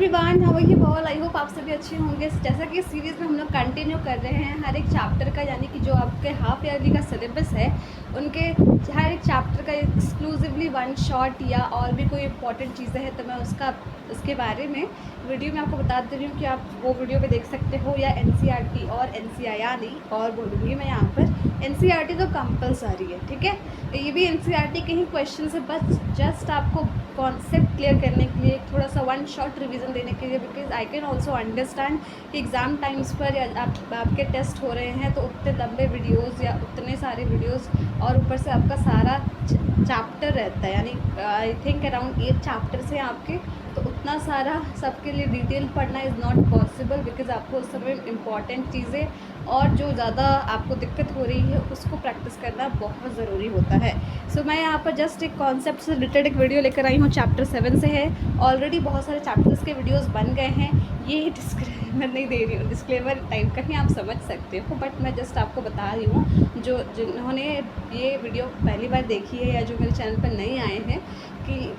Everyone, how are you all? I hope आप सभी अच्छे होंगे। जैसा कि इस सीरीज़ में हम लोग कंटिन्यू कर रहे हैं हर एक चैप्टर का, यानी कि जो आपके हाफ ईयरली का सिलेबस है उनके हर एक चैप्टर का एक्सक्लूसिवली वन शॉट या और भी कोई इंपॉर्टेंट चीज़ें हैं तो मैं उसके बारे में वीडियो में आपको बता दे रही हूँ कि आप वो वीडियो पे देख सकते हो, या NCERT और NCIR और बोलूँगी मैं यहाँ पर NCERT तो कंपलसरी है, ठीक है। ये भी NCERT के ही क्वेश्चन है, बस जस्ट आपको कॉन्सेप्ट क्लियर करने के लिए, थोड़ा सा वन शॉट रिवीजन देने के लिए, because I can also understand कि एग्ज़ाम टाइम्स पर या आपके टेस्ट हो रहे हैं तो उतने लंबे वीडियोस या उतने सारे वीडियोस और ऊपर से आपका सारा चैप्टर रहता है, यानी आई थिंक अराउंड 8 चैप्टर्स हैं आपके, तो उतना सारा सबके लिए डिटेल पढ़ना इज़ नॉट पॉसिबल, बिकॉज आपको उस समय इम्पॉर्टेंट चीज़ें और जो ज़्यादा आपको दिक्कत हो रही है उसको प्रैक्टिस करना बहुत ज़रूरी होता है। सो मैं यहाँ पर जस्ट एक कॉन्सेप्ट से रिलेटेड एक वीडियो लेकर आई हूँ, चैप्टर 7 से है। ऑलरेडी बहुत सारे चैप्टर्स के वीडियोस बन गए हैं, ये डिस्क्लेमर नहीं दे रही हूँ, डिस्क्लेमर टाइप का ही आप समझ सकते हो, बट मैं जस्ट आपको बता रही हूँ जिन्होंने ये वीडियो पहली बार देखी है या जो मेरे चैनल पर नहीं आए हैं, कि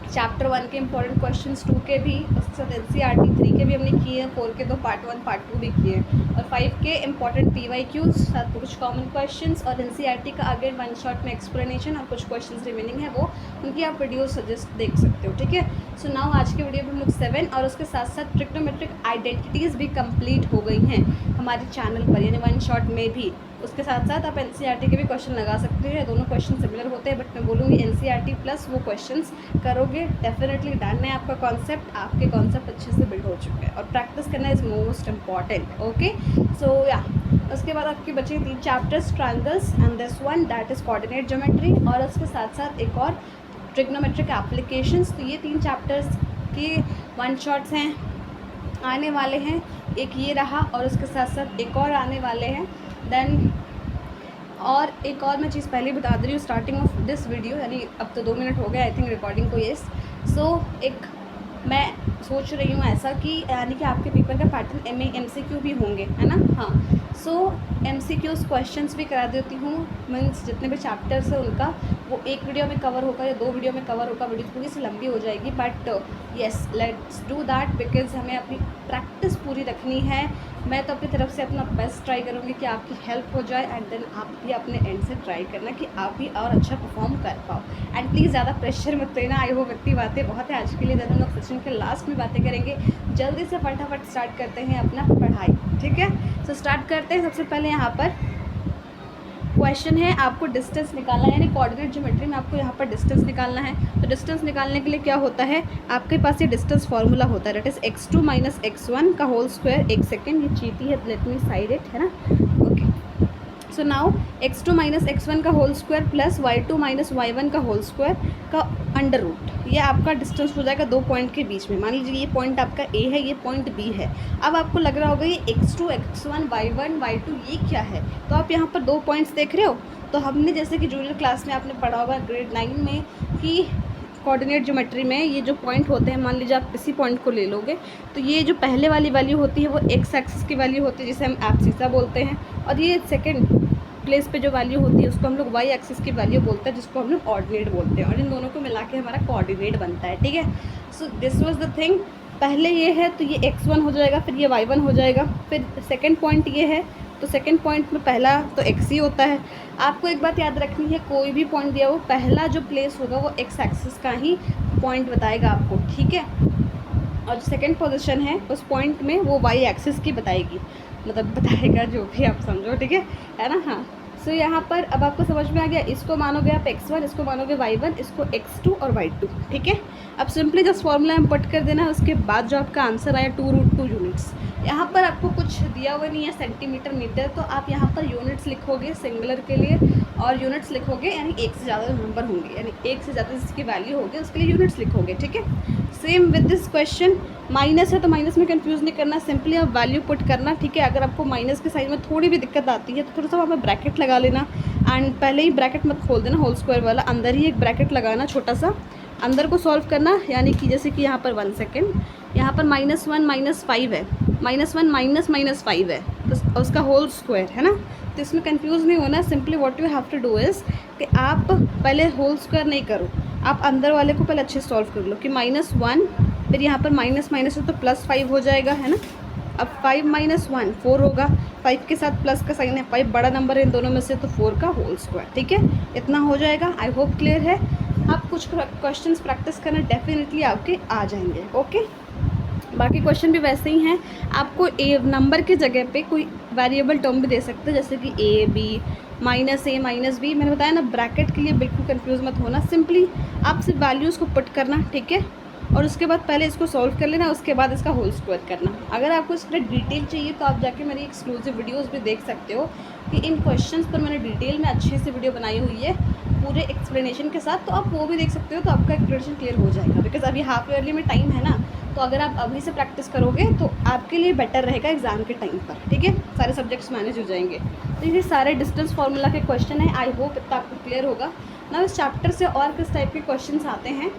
चैप्टर 1 के इंपॉर्टेंट क्वेश्चंस 2 के भी, उसके साथ NCERT 3 के भी हमने किए हैं, 4 के तो पार्ट 1 पार्ट 2 भी किए हैं, और 5 के इंपॉर्टेंट PYQs साथ कुछ कॉमन क्वेश्चंस, और NCERT का अगेन वन शॉट में एक्सप्लेनेशन और कुछ क्वेश्चंस रिमेनिंग है, वो उनकी आप वीडियो सजेस्ट देख सकते हो, ठीक है। सो नाउ आज के वीडियो में हम लोग 7 और उसके साथ साथ ट्रिग्नोमेट्रिक आइडेंटिटीज़ भी कंप्लीट हो गई हैं हमारे चैनल पर, यानी वन शॉट में भी। उसके साथ साथ आप NCERT के भी क्वेश्चन लगा सकते हो, दोनों क्वेश्चन सिमिलर होते हैं, बट मैं बोलूँगी NCERT प्लस वो क्वेश्चंस करोगे डेफिनेटली डन है आपका कॉन्सेप्ट, आपके कॉन्सेप्ट अच्छे से बिल्ड हो चुके हैं, और प्रैक्टिस करना इज़ मोस्ट इम्पॉर्टेंट, ओके। सो या उसके बाद आपके बचे 3 chapters, triangles and this one that is coordinate geometry, और उसके साथ साथ एक और ट्रिग्नोमेट्रिक एप्लीकेशंस। तो ये 3 चैप्टर्स के वन शॉट्स हैं, आने वाले हैं, एक ये रहा और उसके साथ साथ एक और आने वाले हैं। देन और एक और मैं चीज़ पहले बता दे रही हूँ स्टार्टिंग ऑफ दिस वीडियो, यानी अब तो 2 मिनट हो गए आई थिंक रिकॉर्डिंग को, येस। सो एक मैं सोच रही हूँ ऐसा कि यानी कि आपके पेपर का पैटर्न MCQ भी होंगे, है ना। हाँ, सो MCQs क्वेश्चंस भी करा देती हूँ, मीन्स जितने भी चैप्टर्स हैं उनका वो एक वीडियो में कवर होगा या 2 वीडियो में कवर होगा, वीडियो थोड़ी सी लंबी हो जाएगी, but yes let's do that, because हमें अपनी प्रैक्टिस पूरी रखनी है। मैं तो अपनी तरफ से अपना बेस्ट ट्राई करूँगी कि आपकी हेल्प हो जाए, एंड देन आप भी अपने एंड से ट्राई करना कि आप भी और अच्छा परफॉर्म कर पाओ, एंड प्लीज़ ज़्यादा प्रेशर मत लेना। आई होप इतनी बातें बहुत है आज के लिए, देन हम लोग सेशन के लास्ट में बातें करेंगे। जल्दी से फटाफट स्टार्ट करते हैं अपना पढ़ाई, ठीक है। सो स्टार्ट करते हैं। सबसे पहले यहाँ पर क्वेश्चन है, आपको डिस्टेंस निकालना है, यानी कोऑर्डिनेट ज्योमेट्री में आपको यहाँ पर डिस्टेंस निकालना है। तो डिस्टेंस निकालने के लिए क्या होता है, आपके पास ये डिस्टेंस फार्मूला होता है, दैट इज़ x2 - x1 का होल स्क्वायर। एक सेकेंड, ये चीटी है, लेट मी साइड इट, है ना, okay. So now x2 - x1 का whole square plus y2 - y1 का होल स्क्वायर का अंडर रूट, ये आपका डिस्टेंस हो जाएगा 2 पॉइंट के बीच में। मान लीजिए ये पॉइंट आपका A है, ये पॉइंट B है। अब आपको लग रहा होगा ये x2 x1 y1 y2 ये क्या है, तो आप यहाँ पर 2 पॉइंट्स देख रहे हो। तो हमने जैसे कि जूनियर क्लास में आपने पढ़ा होगा ग्रेड 9 में कि कोऑर्डिनेट ज्योमेट्री में ये जो पॉइंट होते हैं, मान लीजिए आप किसी पॉइंट को ले लोगे, तो ये जो पहले वाली वैल्यू होती है वो x एक्सिस की वैल्यू होती है जिसे हम एब्सिसा बोलते हैं, और ये सेकेंड प्लेस पे जो वैल्यू होती है उसको हम लोग y एक्सिस की वैल्यू बोलते हैं, जिसको हम लोग ऑर्डिनेट बोलते हैं, और इन दोनों को मिला के हमारा कोऑर्डिनेट बनता है, ठीक है। So this was the thing, पहले ये है तो ये x1 हो जाएगा, फिर ये y1 हो जाएगा, फिर सेकंड पॉइंट ये है तो सेकंड पॉइंट में पहला तो x ही होता है। आपको एक बात याद रखनी है, कोई भी पॉइंट दिया वो पहला जो प्लेस होगा वो x एक्सिस का ही पॉइंट बताएगा आपको, ठीक है, और जो सेकेंड पोजिशन है उस पॉइंट में वो y एक्सिस की बताएगी, मतलब बताएगा, जो भी आप समझो, ठीक है ना। हाँ, सो यहाँ पर अब आपको समझ में आ गया, इसको मानोगे आप x1, इसको मानोगे y1, इसको x2 और y2, ठीक है। अब सिंपली जस्ट फॉर्मूला हम पुट कर देना है, उसके बाद जो आपका आंसर आया 2√2 यूनिट्स। यहाँ पर आपको कुछ दिया हुआ नहीं है सेंटीमीटर मीटर, तो आप यहाँ पर यूनिट्स लिखोगे सिंगुलर के लिए, और यूनिट्स लिखोगे यानी एक से ज़्यादा नंबर होंगे, यानी एक से ज़्यादा जिसकी वैल्यू होगी उसके लिए यूनिट्स लिखोगे, ठीक है। Same with this question, minus है तो माइनस में कंफ्यूज नहीं करना, सिंपली आप वैल्यू पुट करना, ठीक है। अगर आपको माइनस के साइड में थोड़ी भी दिक्कत आती है तो थोड़ा सा वहाँ पर ब्रैकेट लगा लेना, एंड पहले ही ब्रैकेट मत खोल देना होल स्क्वायर वाला, अंदर ही एक ब्रैकेट लगाना छोटा सा, अंदर को सॉल्व करना, यानी कि जैसे कि यहाँ पर 1 सेकेंड, यहाँ पर -1 - 5 है, -1 - -5 है, तो उसका होल स्क्वायर है ना, तो इसमें कंफ्यूज नहीं होना। Simply what you have to do is कि आप पहले होल स्क्वायर नहीं करो, आप अंदर वाले को पहले अच्छे से सॉल्व कर लो कि -1 फिर यहाँ पर माइनस माइनस है तो +5 हो जाएगा, है ना। अब 5 - 1 4 होगा, 5 के साथ प्लस का साइन है, 5 बड़ा नंबर है इन दोनों में से, तो 4 का होल स्क्वायर, ठीक है। इतना हो जाएगा। आई होप क्लियर है। आप कुछ क्वेश्चंस प्रैक्टिस करना, डेफिनेटली आपके आ जाएंगे, ओके। बाकी क्वेश्चन भी वैसे ही हैं। आपको ए नंबर की जगह पे कोई वेरिएबल टर्म भी दे सकते हैं, जैसे कि a b -a -b। मैंने बताया ना, ब्रैकेट के लिए बिल्कुल कंफ्यूज मत होना, सिंपली आप सिर्फ वैल्यूज़ को पुट करना, ठीक है। और उसके बाद पहले इसको सॉल्व कर लेना, उसके बाद इसका होल स्क्वायर करना। अगर आपको इसमें डिटेल चाहिए तो आप जाके मेरी एक्सक्लूसिव वीडियोज़ भी देख सकते हो कि इन क्वेश्चंस पर मैंने डिटेल में अच्छे से वीडियो बनाई हुई है पूरे एक्सप्लेनेशन के साथ, तो आप वो भी देख सकते हो, तो आपका एक्सप्लेनेशन क्लियर हो जाएगा। बिकॉज अभी हाफ ईयरली में टाइम है ना, तो अगर आप अभी से प्रैक्टिस करोगे तो आपके लिए बेटर रहेगा एग्जाम के टाइम पर, ठीक है। सारे सब्जेक्ट्स मैनेज हो जाएंगे। तो ये सारे डिस्टेंस फार्मूला के क्वेश्चन है। आई होप इतना आपको क्लियर होगा ना। इस चैप्टर से और किस टाइप के क्वेश्चन आते हैं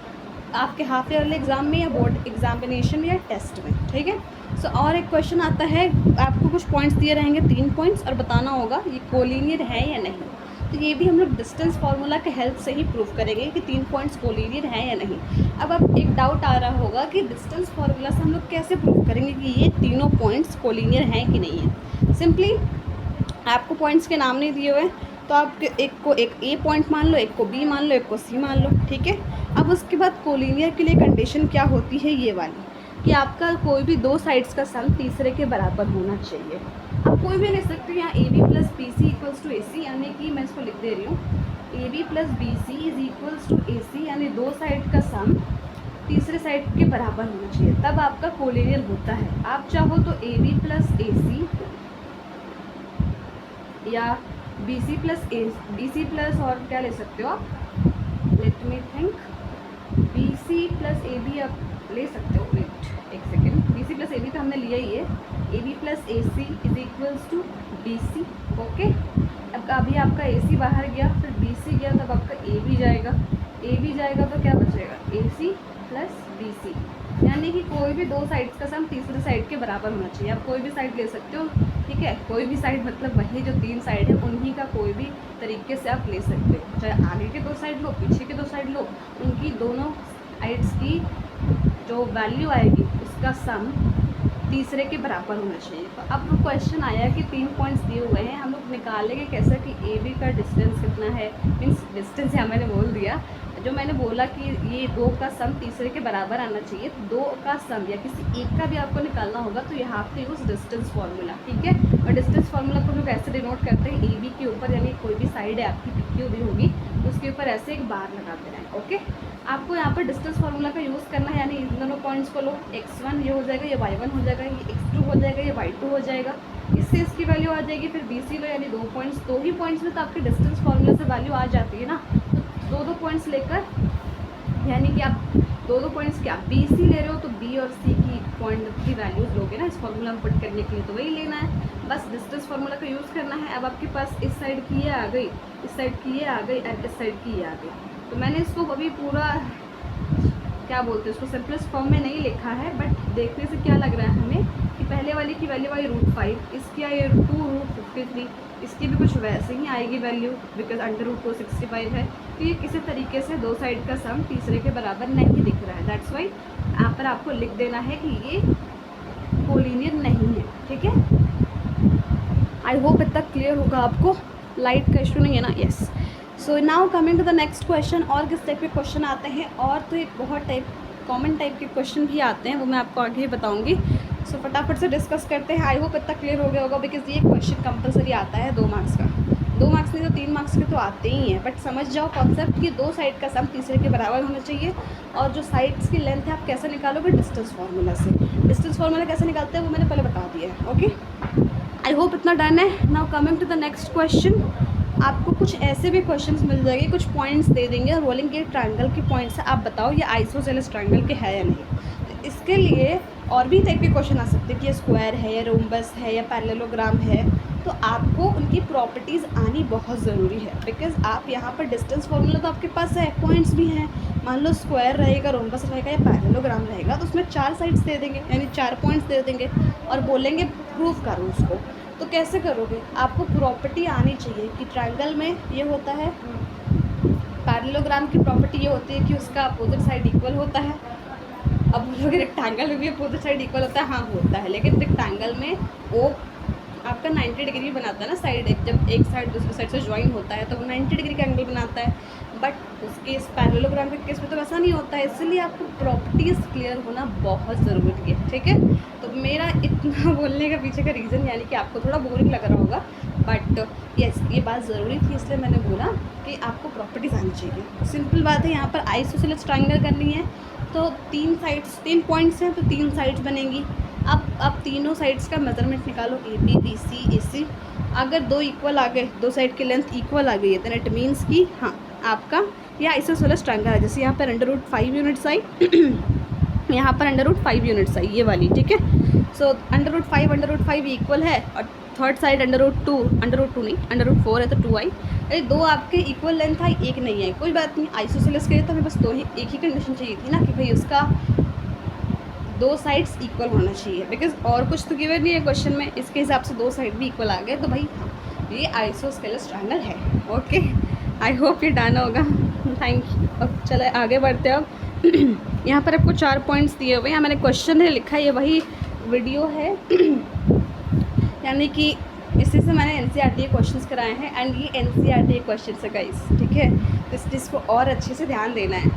आपके हाफ ईयरली एग्जाम में या बोर्ड एग्जामिनेशन या टेस्ट में, ठीक है। सो और एक क्वेश्चन आता है, आपको कुछ पॉइंट्स दिए रहेंगे, 3 पॉइंट्स, और बताना होगा ये कोलिनियर है या नहीं। तो ये भी हम लोग डिस्टेंस फार्मूला के हेल्प से ही प्रूव करेंगे कि 3 पॉइंट्स कोलिनियर हैं या नहीं। अब एक डाउट आ रहा होगा कि डिस्टेंस फार्मूला से हम लोग कैसे प्रूव करेंगे कि ये तीनों पॉइंट्स कोलिनियर हैं कि नहीं है। सिंपली आपको पॉइंट्स के नाम नहीं दिए हुए, तो आप एक को एक ए पॉइंट मान लो, एक को बी मान लो, एक को सी मान लो, ठीक है। अब उसके बाद कोलिनियर के लिए कंडीशन क्या होती है, ये वाली, कि आपका कोई भी दो साइड्स का सम तीसरे के बराबर होना चाहिए। आप कोई भी ले सकते हैं यहाँ AB + BC = AC, यानी कि मैं इसको लिख दे रही हूँ AB + BC = AC, यानी दो साइड का सम तीसरे साइड के बराबर होना चाहिए, तब आपका कोलिनियर होता है। आप चाहो तो AB + AC या BC प्लस और क्या ले सकते हो आप, let me think, BC + AB आप ले सकते हो। वेट एक सेकेंड, BC + AB तो हमने लिया ही है, AB + AC = BC, ओके। अब अभी आपका AC बाहर गया, फिर BC गया, तब आपका AB जाएगा, AB जाएगा तो क्या बचेगा, AC + BC, यानी कि कोई भी दो साइड्स का सम तीसरे साइड के बराबर होना चाहिए। आप कोई भी साइड ले सकते हो, ठीक है। कोई भी साइड मतलब वही जो 3 साइड है उन्हीं का कोई भी तरीके से आप ले सकते हो, चाहे आगे के दो साइड लो, पीछे के दो साइड लो, उनकी दोनों साइड्स की जो वैल्यू आएगी उसका सम तीसरे के बराबर होना चाहिए। तो अब क्वेश्चन आया कि 3 पॉइंट्स दिए हुए हैं, हम लोग निकालेंगे कैसे कि AB का डिस्टेंस कितना है, मीन्स डिस्टेंस यहाँ मैंने बोल दिया, जो मैंने बोला कि ये दो का सम तीसरे के बराबर आना चाहिए, तो दो का सम या किसी एक का भी आपको निकालना होगा, तो यहाँ पे यूज़ डिस्टेंस फार्मूला, ठीक है। और डिस्टेंस फार्मूला को लोग ऐसे डिनोट करते हैं, AB के ऊपर, यानी कोई भी साइड है आपकी पिक्की हुई होगी तो उसके ऊपर ऐसे एक बार लगाते हैं, ओके। आपको यहाँ पर डिस्टेंस फार्मूला का यूज़ करना है, यानी इन दोनों पॉइंट्स को लो, x1 ये हो जाएगा, ये y1 हो जाएगा, ये x2 हो जाएगा, ये y2 हो जाएगा, इससे इसकी वैल्यू आ जाएगी। फिर BC लो, यानी दो ही पॉइंट्स में तो आपके डिस्टेंस फार्मूला से वैल्यू आ जाती है ना। तो दो पॉइंट्स लेकर, यानी कि आप दो पॉइंट्स क्या BC ले रहे हो तो B और C की पॉइंट की वैल्यूज़ लोगे ना इस फार्मूला में पुट करने के लिए, तो वही लेना है, बस डिस्टेंस फार्मूला का यूज़ करना है। अब आपके पास इस साइड की ये आ गई, इस साइड की ये आ गई, और इस साइड की ये आ गई। तो मैंने इसको अभी पूरा क्या बोलते हैं उसको सिंपलेस्ट फॉर्म में नहीं लिखा है, बट देखने से क्या लग रहा है हमें कि पहले वाले की वैल्यू आई √5, इसकी आई 2√53, इसकी भी कुछ वैसे ही आएगी वैल्यू, बिकॉज √265 है। तो ये किसी तरीके से दो साइड का सम तीसरे के बराबर नहीं दिख रहा है, दैट्स वाई यहाँ पर आपको लिख देना है कि ये कोलिनियर नहीं है, ठीक है। आई होप इतना क्लियर होगा आपको, लाइट का इशू नहीं है ना, yes. So now coming to the next question. और किस टाइप के क्वेश्चन आते हैं, और तो एक बहुत कॉमन टाइप के क्वेश्चन भी आते हैं, वो मैं आपको आगे ही बताऊंगी। सो फटाफट से डिस्कस करते हैं। आई होप इतना क्लियर हो गया होगा, बिकॉज ये क्वेश्चन कंपलसरी आता है 2 मार्क्स का, 2 मार्क्स नहीं तो 3 मार्क्स के तो आते ही हैं। बट समझ जाओ कॉन्सेप्ट कि दो साइड का सम तीसरे के बराबर होना चाहिए, और जो साइड्स की लेंथ है आप कैसे निकालोगे, डिस्टेंस फार्मूला से। डिस्टेंस फार्मूला कैसे निकालते हैं वो मैंने पहले बता दिया है, ओके। आई होप इतना डन है। Now coming to the next question. आपको कुछ ऐसे भी क्वेश्चंस मिल जाएंगे, कुछ पॉइंट्स दे देंगे, रोलिंग के ट्रायंगल के पॉइंट्स है, आप बताओ ये आइसोसेलेस ट्रायंगल के है या नहीं। तो इसके लिए और भी टाइप के क्वेश्चन आ सकते हैं कि ये स्क्वायर है या रोम्बस है या पैरेललोग्राम है, तो आपको उनकी प्रॉपर्टीज़ आनी बहुत ज़रूरी है। बिकॉज आप यहाँ पर डिस्टेंस फार्मूला तो आपके पास है, पॉइंट्स भी हैं, मान लो स्क्वायर रहेगा, रोम्बस रहेगा या पैरेललोग्राम रहेगा, तो उसमें 4 साइड्स दे देंगे, यानी 4 पॉइंट्स दे देंगे और बोलेंगे प्रूव करो उसको। तो कैसे करोगे, आपको प्रॉपर्टी आनी चाहिए कि ट्रायंगल में ये होता है, पैरेललोग्राम की प्रॉपर्टी ये होती है कि उसका अपोजिट साइड इक्वल होता है, अब बोलोगे रेक्टेंगल में भी अपोजिट साइड इक्वल होता है, हाँ होता है, लेकिन रेक्टेंगल में वो आपका 90 डिग्री बनाता है ना साइड, जब एक साइड दूसरी साइड से ज्वाइन होता है तो वो 90 डिग्री का एंगल बनाता है, बट उसके इस पैरेललोग्राम के केस में तो वैसा नहीं होता है, इसलिए आपको प्रॉपर्टीज़ क्लियर होना बहुत ज़रूरी है, ठीक है। तो मेरा इतना बोलने का पीछे का रीज़न यानी कि आपको थोड़ा बोरिंग लग रहा होगा, बट यस ये बात ज़रूरी थी, इसलिए मैंने बोला कि आपको प्रॉपर्टीज़ आनी चाहिए। सिंपल बात है, यहाँ पर आइसोसेलेस ट्रायंगल करनी है तो 3 पॉइंट्स हैं तो 3 साइड्स बनेंगी। अब तीनों साइड्स का मेजरमेंट निकालो, ए बी, बी सी, ए सी। अगर 2 इक्वल आ गए, 2 साइड की लेंथ इक्वल आ गई है, देन इट मीन्स कि हाँ आपका यह आइसोसेलेस ट्रायंगल है। जैसे यहाँ पर √5 यूनिट्स आई यहाँ पर √5 यूनिट्स आई, ये वाली, ठीक है। सो √5 इक्वल है, और थर्ड साइड √2 नहीं √4 है तो 2 आई। अरे 2 आपके इक्वल लेंथ आई, एक नहीं आई, कोई बात नहीं, आइसोसेलेस के लिए तो हमें बस एक ही कंडीशन चाहिए थी ना कि भाई उसका 2 साइड्स इक्वल होना चाहिए, बिकॉज और कुछ तो गिवन नहीं है क्वेश्चन में, इसके हिसाब से 2 साइड भी इक्वल आ गए तो भाई हाँ ये आइसोसेलेस ट्रायंगल है। ओके, आई होप ये डन होगा, थैंक यू। अब चले आगे बढ़ते हैं। अब यहाँ पर आपको 4 पॉइंट्स दिए हुए हैं, मैंने क्वेश्चन है लिखा है, ये वही वीडियो है यानी कि इसी से मैंने एनसीईआरटी के क्वेश्चंस कराए हैं, एंड ये एनसीईआरटी के क्वेश्चंस है गाइस, ठीक है। तो इस चीज़ को और अच्छे से ध्यान देना है।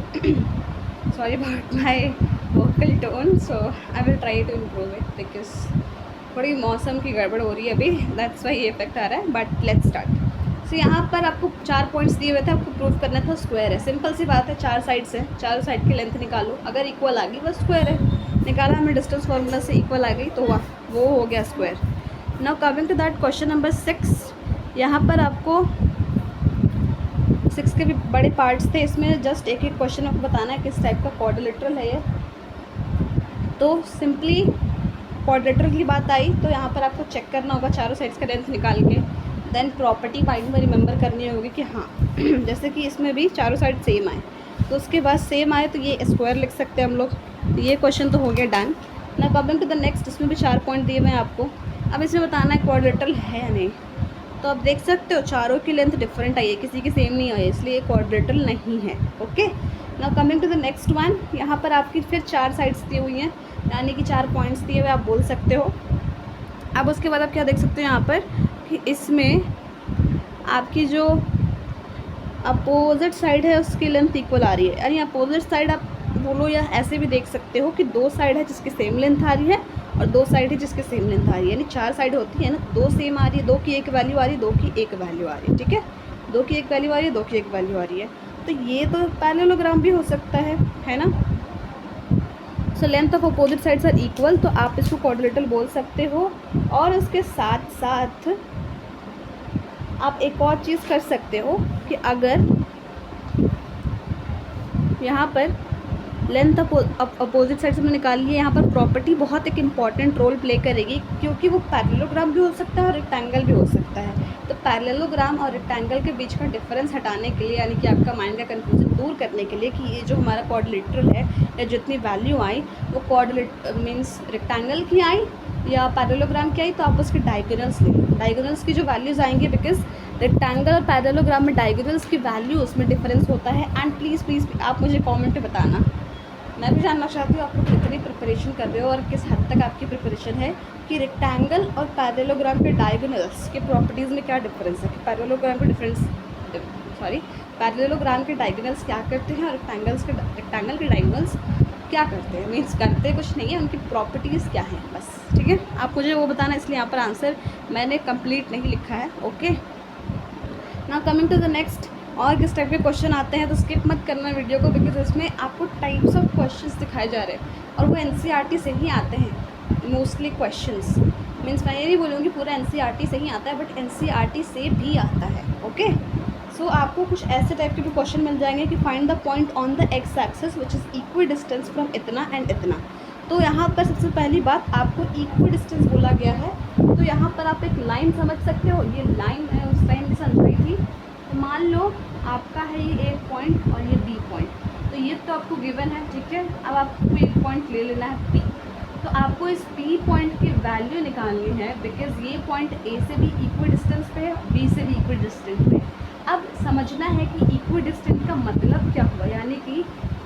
Sorry about my vocal tone, so I will try to improve it, because थोड़ी मौसम की गड़बड़ हो रही है अभी, दैट्स वाई ये इफेक्ट आ रहा है, बट लेट्स स्टार्ट। सो यहाँ पर आपको 4 पॉइंट्स दिए हुए थे, आपको प्रूव करना था स्क्वायर है। सिंपल सी बात है, 4 साइड्स है, चारों साइड की लेंथ निकालो, अगर इक्वल आ गई बस स्क्वायर है। निकाला हमें डिस्टेंस फार्मूला से, इक्वल आ गई तो वाह वो हो गया square. Now coming to that question number 6, यहाँ पर आपको 6 के भी बड़े पार्ट्स थे, इसमें जस्ट एक एक क्वेश्चन आपको बताना है किस टाइप का क्वाड्रिलेटरल है ये। तो सिंपली क्वाड्रिलेटरल की बात आई तो यहाँ पर आपको चेक करना होगा चारों साइड्स का लेंथ निकाल के, देन प्रॉपर्टी माइंड में रिमेंबर करनी होगी कि हाँ जैसे कि इसमें भी चारों साइड सेम आए, तो उसके बाद सेम आए तो ये स्क्वायर लिख सकते हैं हम लोग। तो ये क्वेश्चन तो हो गया डन। ना कमिंग टू द नेक्स्ट, इसमें भी 4 पॉइंट दिए हुए हैं आपको। अब इसमें बताना है क्वाड्रिलेटरल है या नहीं। तो आप देख सकते हो चारों की लेंथ डिफरेंट आई है, किसी की सेम नहीं आई, इसलिए क्वाड्रिलेटरल नहीं है। Okay, now coming to the next one, यहाँ पर आपकी फिर 4 साइड्स दी हुई हैं, यानी कि 4 पॉइंट्स दिए हुए आप बोल सकते हो। अब उसके बाद आप क्या देख सकते हो यहाँ पर कि इसमें आपकी जो अपोजिट साइड है उसकी लेंथ इक्वल आ रही है, यानी अपोजिट साइड आप बोलो या ऐसे भी देख सकते हो कि 2 साइड है जिसकी सेम लेंथ आ रही है और 2 साइड है जिसकी सेम लेंथ आ रही है, यानी 4 साइड होती है ना, 2 सेम आ रही है, 2 की एक वैल्यू आ रही है, 2 की एक वैल्यू आ रही है, ठीक है। 2 की एक वैल्यू आ रही है, 2 की एक वैल्यू आ रही है, तो ये तो पैरेललोग्राम भी हो सकता है ना। So length of opposite sides are equal, तो आप इसको क्वाड्रिलेटरल बोल सकते हो। और उसके साथ साथ आप एक और चीज़ कर सकते हो कि अगर यहाँ पर लेंथ अपोजिट साइड से हमने निकाल लिया, यहाँ पर प्रॉपर्टी बहुत एक इम्पॉर्टेंट रोल प्ले करेगी, क्योंकि वो पैरेललोग्राम भी हो सकता है और रेक्टेंगल भी हो सकता है। तो पैरेललोग्राम और रेक्टेंगल के बीच का डिफरेंस हटाने के लिए, यानी कि आपका माइंड का कन्फ्यूजन दूर करने के लिए कि ये जो हमारा क्वाड्रिलेटरल है या जितनी वैल्यू आई वो क्वाड्रिलेटरल मीन्स रेक्टेंगल की आई या पैरेललोग्राम की आई, तो आप उसके डायगोनल्स लें। डायगोनल्स की जो वैल्यूज़ आएंगी, बिकॉज रेक्टेंगल और पैरेललोग्राम में डायगोनल्स की वैल्यू उसमें डिफरेंस होता है। एंड प्लीज़ आप मुझे कमेंट में बताना, मैं भी जानना चाहती हूँ आपको कितनी प्रिपरेशन कर रहे हो और किस हद तक आपकी प्रिपरेशन है कि रेक्टेंगल और पैरेललोग्राम के डायगोनल्स के प्रॉपर्टीज़ में क्या डिफरेंस है, कि पैरेललोग्राम के डायगोनल्स क्या करते हैं और रेक्टेंगल के डायगोनल्स क्या करते हैं, मीन्स करते कुछ नहीं है, उनकी प्रॉपर्टीज़ क्या हैं, बस ठीक है। आप मुझे वो बताना, इसलिए यहाँ पर आंसर मैंने कंप्लीट नहीं लिखा है। Okay, now coming to the next, और किस टाइप के क्वेश्चन आते हैं तो स्किप मत करना वीडियो को, बिकॉज इसमें आपको टाइप्स ऑफ क्वेश्चंस दिखाए जा रहे हैं और वो एनसीईआरटी से ही आते हैं मोस्टली क्वेश्चंस। मीन्स मैं ये नहीं बोलूँगी पूरा एनसीईआरटी से ही आता है, बट एनसीईआरटी से भी आता है। ओके, सो आपको कुछ ऐसे टाइप के भी क्वेश्चन मिल जाएंगे कि find the point on the x axis which is equi distance from इतना एंड इतना। तो यहाँ पर सबसे पहली बात आपको इक्वी डिस्टेंस बोला गया है, तो यहाँ पर आप एक लाइन समझ सकते हो, ये लाइन है उस टाइम भी समझाई थी। तो मान लो आपका है ये ए पॉइंट और ये बी पॉइंट, तो ये तो आपको गिवन है, ठीक है। अब आपको एक पॉइंट ले लेना है पी, तो आपको इस पी पॉइंट की वैल्यू निकालनी है, बिकॉज ये पॉइंट ए से भी इक्वी डिस्टेंस पे है, बी से भी इक्वी डिस्टेंस पे। अब समझना है कि इक्वी डिस्टेंस का मतलब क्या हुआ, यानी कि